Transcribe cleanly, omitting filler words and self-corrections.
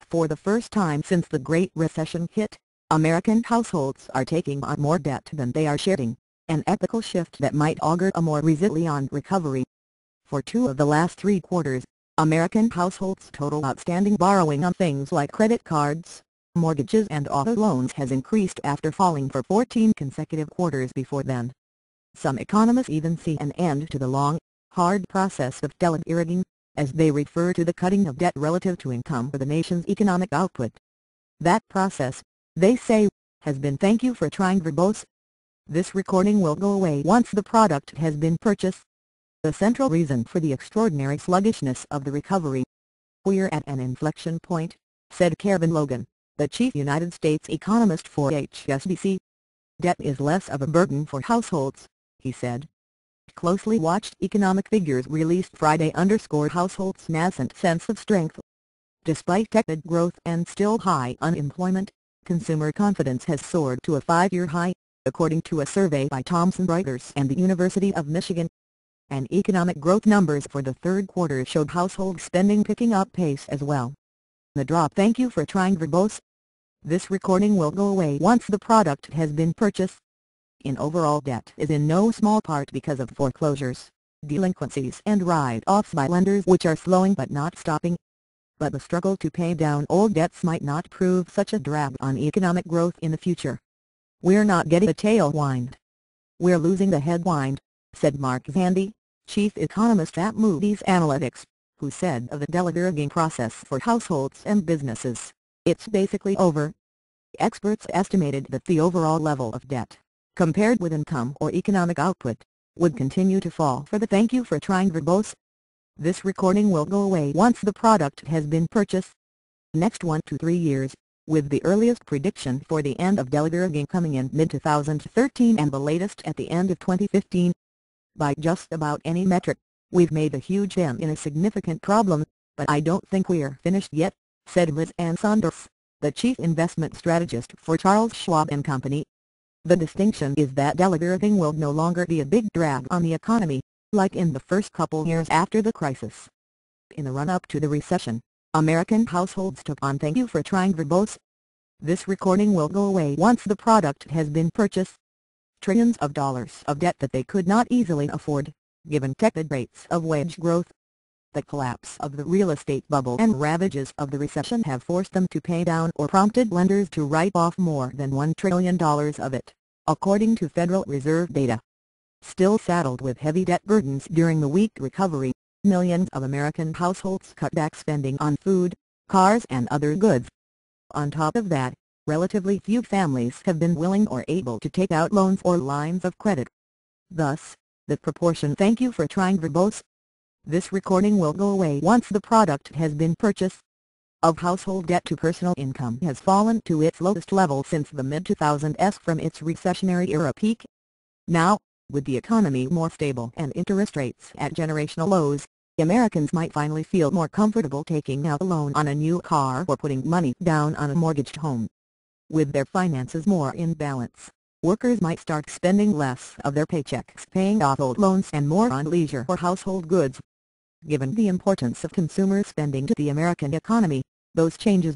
For the first time since the Great Recession hit, American households are taking on more debt than they are shedding, an epochal shift that might augur a more resilient recovery. For 2 of the last 3 quarters, American households' total outstanding borrowing on things like credit cards, mortgages and auto loans has increased after falling for 14 consecutive quarters before then. Some economists even see an end to the long, hard process of deleveraging, as they refer to the cutting of debt relative to income for the nation's economic output. That process, they say, has been "thank you for trying verbose. This recording will go away once the product has been purchased." The central reason for the extraordinary sluggishness of the recovery. "We're at an inflection point," said Kevin Logan, the chief United States economist for HSBC. "Debt is less of a burden for households," he said. Closely watched economic figures released Friday underscored households' nascent sense of strength. Despite tepid growth and still high unemployment, consumer confidence has soared to a 5-year high, according to a survey by Thomson Reuters and the University of Michigan. And economic growth numbers for the third quarter showed household spending picking up pace as well. The drop "thank you for trying verbose. This recording will go away once the product has been purchased." In overall debt is in no small part because of foreclosures, delinquencies and write-offs by lenders which are slowing but not stopping. But the struggle to pay down old debts might not prove such a drag on economic growth in the future. "We're not getting a tailwind. We're losing the headwind," said Mark Zandi, chief economist at Moody's Analytics, who said of the deleveraging process for households and businesses, "It's basically over." Experts estimated that the overall level of debt, compared with income or economic output, would continue to fall for the "thank you for trying verbose. This recording will go away once the product has been purchased." Next 1 to 3 years, with the earliest prediction for the end of deleveraging coming in mid-2013 and the latest at the end of 2015. "By just about any metric, we've made a huge dent in a significant problem, but I don't think we're finished yet," said Liz Ann Saunders, the chief investment strategist for Charles Schwab & Company. The distinction is that deleveraging will no longer be a big drag on the economy, like in the first couple years after the crisis. In the run-up to the recession, American households took on "thank you for trying verbose. This recording will go away once the product has been purchased." Trillions of dollars of debt that they could not easily afford, given tepid rates of wage growth. The collapse of the real estate bubble and ravages of the recession have forced them to pay down or prompted lenders to write off more than $1 trillion of it, according to Federal Reserve data. Still saddled with heavy debt burdens during the weak recovery, millions of American households cut back spending on food, cars and other goods. On top of that, relatively few families have been willing or able to take out loans or lines of credit. Thus, the proportion "thank you for trying verbose. This recording will go away once the product has been purchased." of household debt to personal income has fallen to its lowest level since the mid-2000s from its recessionary era peak. Now, with the economy more stable and interest rates at generational lows, Americans might finally feel more comfortable taking out a loan on a new car or putting money down on a mortgaged home. With their finances more in balance, workers might start spending less of their paychecks paying off old loans and more on leisure or household goods. Given the importance of consumer spending to the American economy, those changes